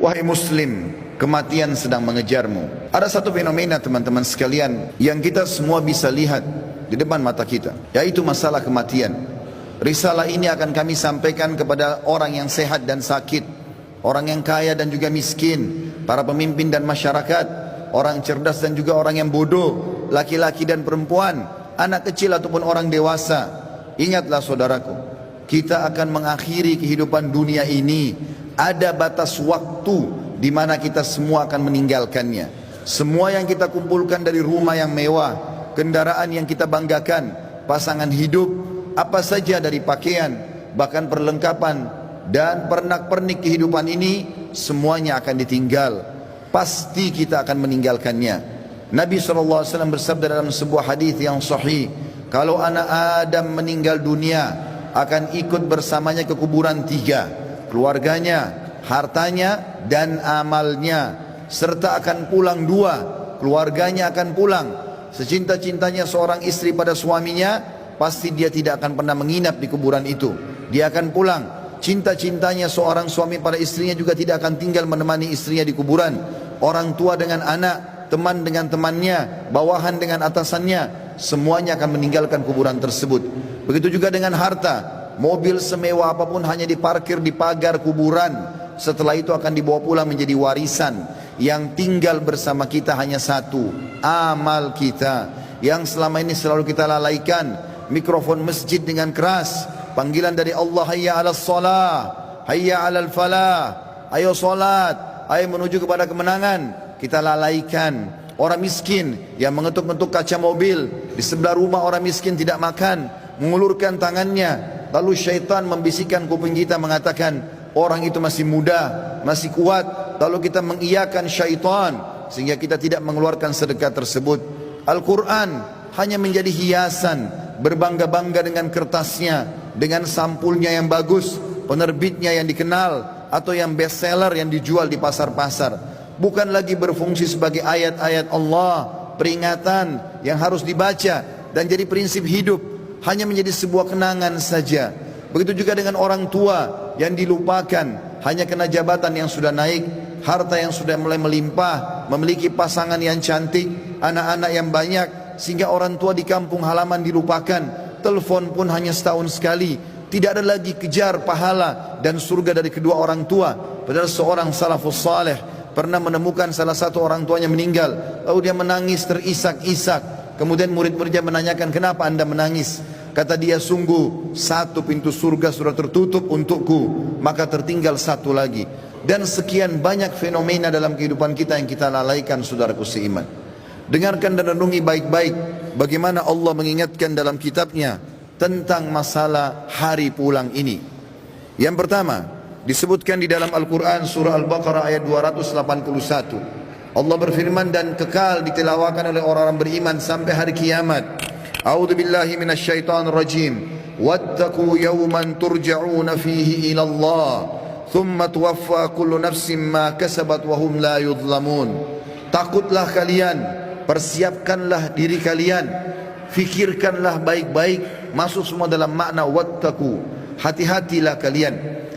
Wahai muslim, kematian sedang mengejarmu. Ada satu fenomena teman-teman sekalian yang kita semua bisa lihat di depan mata kita, yaitu masalah kematian. Risalah ini akan kami sampaikan kepada orang yang sehat dan sakit, orang yang kaya dan juga miskin, para pemimpin dan masyarakat, orang cerdas dan juga orang yang bodoh, laki-laki dan perempuan, anak kecil ataupun orang dewasa. Ingatlah saudaraku, kita akan mengakhiri kehidupan dunia ini. Ada batas waktu di mana kita semua akan meninggalkannya. Semua yang kita kumpulkan dari rumah yang mewah, kendaraan yang kita banggakan, pasangan hidup, apa saja dari pakaian, bahkan perlengkapan dan pernak-pernik kehidupan ini, semuanya akan ditinggal. Pasti kita akan meninggalkannya. Nabi SAW bersabda dalam sebuah hadis yang sahih, kalau anak Adam meninggal dunia, akan ikut bersamanya ke kuburan tiga: keluarganya, hartanya, dan amalnya. Serta akan pulang dua, keluarganya akan pulang. Secinta-cintanya seorang istri pada suaminya, pasti dia tidak akan pernah menginap di kuburan itu. Dia akan pulang. Cinta-cintanya seorang suami pada istrinya juga tidak akan tinggal menemani istrinya di kuburan. Orang tua dengan anak, teman dengan temannya, bawahan dengan atasannya, semuanya akan meninggalkan kuburan tersebut. Begitu juga dengan harta. Mobil semewah apapun hanya diparkir di pagar kuburan. Setelah itu akan dibawa pulang menjadi warisan. Yang tinggal bersama kita hanya satu: amal kita, yang selama ini selalu kita lalaikan. Mikrofon masjid dengan keras, panggilan dari Allah, hayya 'alas shalah, hayya 'alal falah, ayo salat, ayo menuju kepada kemenangan, kita lalaikan. Orang miskin yang mengetuk-ngetuk kaca mobil, di sebelah rumah orang miskin tidak makan, mengulurkan tangannya. Lalu syaitan membisikkan kuping kita mengatakan, orang itu masih muda, masih kuat. Lalu kita mengiyakan syaitan sehingga kita tidak mengeluarkan sedekah tersebut. Al-Quran hanya menjadi hiasan, berbangga-bangga dengan kertasnya, dengan sampulnya yang bagus, penerbitnya yang dikenal, atau yang bestseller yang dijual di pasar-pasar. Bukan lagi berfungsi sebagai ayat-ayat Allah, peringatan yang harus dibaca dan jadi prinsip hidup, hanya menjadi sebuah kenangan saja. Begitu juga dengan orang tua yang dilupakan, hanya kena jabatan yang sudah naik, harta yang sudah mulai melimpah, memiliki pasangan yang cantik, anak-anak yang banyak, sehingga orang tua di kampung halaman dilupakan. Telepon pun hanya setahun sekali. Tidak ada lagi kejar pahala dan surga dari kedua orang tua. Padahal seorang salafus saleh pernah menemukan salah satu orang tuanya meninggal, lalu dia menangis terisak-isak. Kemudian murid-muridnya menanyakan, kenapa anda menangis? Kata dia, sungguh satu pintu surga sudah tertutup untukku, maka tertinggal satu lagi. Dan sekian banyak fenomena dalam kehidupan kita yang kita lalaikan, saudaraku seiman. Dengarkan dan renungi baik-baik bagaimana Allah mengingatkan dalam kitabnya tentang masalah hari pulang ini. Yang pertama, disebutkan di dalam Al-Quran surah Al-Baqarah ayat 281. Allah berfirman, dan kekal ditilawakan oleh orang-orang beriman sampai hari kiamat. A'udzu billahi minasyaitonir rajim. Wattaqu yawman turja'una fihi ila Allah, thumma tuwaffa kullu nafsin ma kasabat wa hum la yudhlamun. Takutlah kalian, persiapkanlah diri kalian, fikirkanlah baik-baik, masuk semua dalam makna wattaqu. Hati-hatilah kalian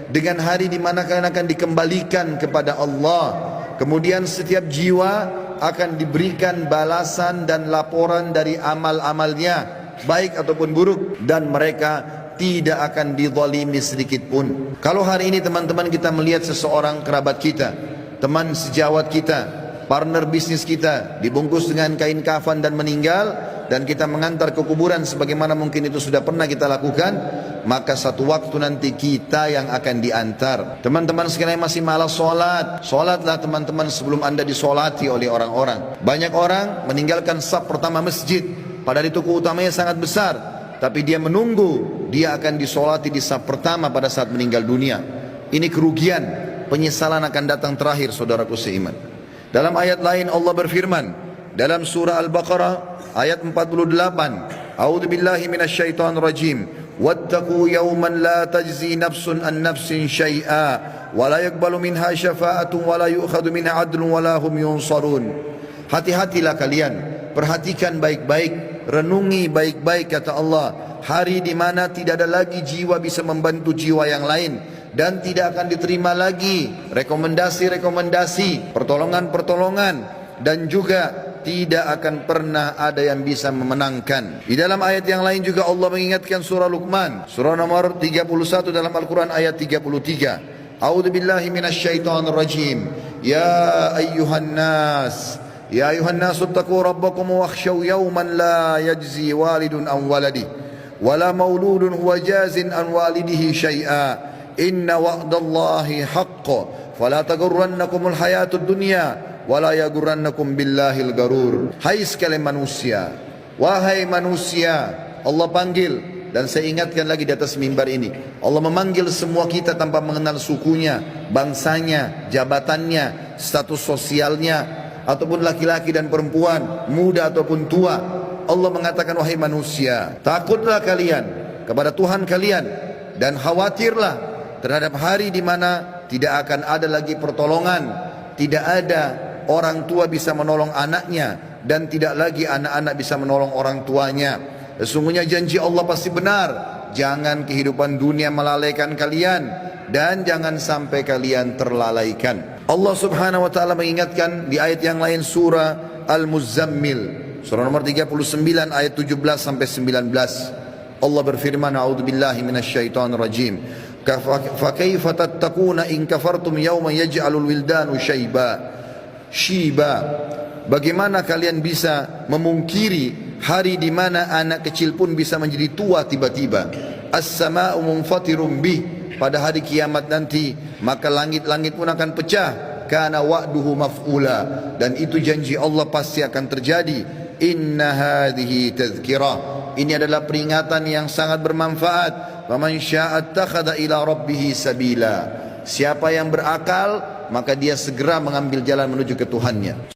dengan hari di mana kalian akan dikembalikan kepada Allah. Kemudian setiap jiwa akan diberikan balasan dan laporan dari amal-amalnya, baik ataupun buruk, dan mereka tidak akan dizalimi sedikit pun. Kalau hari ini teman-teman kita melihat seseorang kerabat kita, teman sejawat kita, partner bisnis kita dibungkus dengan kain kafan dan meninggal, dan kita mengantar ke kuburan sebagaimana mungkin itu sudah pernah kita lakukan, maka satu waktu nanti kita yang akan diantar. Teman-teman sekalian masih malas sholat, sholatlah teman-teman sebelum anda disolati oleh orang-orang. Banyak orang meninggalkan saf pertama masjid, padahal itu keutamanya sangat besar, tapi dia menunggu dia akan disolati di saf pertama pada saat meninggal dunia. Ini kerugian, penyesalan akan datang terakhir, saudaraku seiman. Dalam ayat lain Allah berfirman dalam surah Al-Baqarah ayat 48, A'udzu billahi minasyaitonir rajim. Wattaqu yawman la tajzi nafsun an nafsin syai'a wa la yaqbalu minha syafa'atun wa la yu'khadhu minha 'adlun wa la hum yunsarun. Hati-hatilah kalian, perhatikan baik-baik, renungi baik-baik kata Allah, hari di mana tidak ada lagi jiwa bisa membantu jiwa yang lain, dan tidak akan diterima lagi rekomendasi-rekomendasi, pertolongan-pertolongan, dan juga tidak akan pernah ada yang bisa memenangkan. Di dalam ayat yang lain juga Allah mengingatkan surah Luqman, surah nomor 31 dalam Al-Quran ayat 33. A'udzu billahi minasyaitonir rajim. Ya ayyuhan nas ittaqu rabbakum wakhshaw yawman la yajzi walidun an waladihi wala mauludun huwa jazin an walidihi syai'a. Inna wa'dallahi haqqun fala taghurrannakumul hayatud dunya wala yagurrannakum billahil garur. Hai sekalian manusia, wahai manusia, Allah panggil, dan saya ingatkan lagi di atas mimbar ini, Allah memanggil semua kita tanpa mengenal sukunya, bangsanya, jabatannya, status sosialnya, ataupun laki-laki dan perempuan, muda ataupun tua. Allah mengatakan, wahai manusia, takutlah kalian kepada Tuhan kalian dan khawatirlah terhadap hari di mana tidak akan ada lagi pertolongan, tidak ada orang tua bisa menolong anaknya, dan tidak lagi anak-anak bisa menolong orang tuanya. Sesungguhnya janji Allah pasti benar. Jangan kehidupan dunia melalaikan kalian, dan jangan sampai kalian terlalaikan. Allah subhanahu wa ta'ala mengingatkan di ayat yang lain, surah Al-Muzammil, surah nomor 39 ayat 17 sampai 19. Allah berfirman, a'udzubillahi minasyaitonir rajim. Fa kaifa tattaquna in kafartum yawman yaj'alul wildanu shiba. Bagaimana kalian bisa memungkiri hari di mana anak kecil pun bisa menjadi tua tiba-tiba? As-sama'u munfatirum bih. Pada hari kiamat nanti maka langit-langit pun akan pecah. Kana wa'duhu maf'ula. Dan itu janji Allah pasti akan terjadi. Inna hadhihi tadhkirah. Ini adalah peringatan yang sangat bermanfaat. Faman syaa'a attakhadha ila rabbih sabila. Siapa yang berakal, maka dia segera mengambil jalan menuju ke Tuhannya.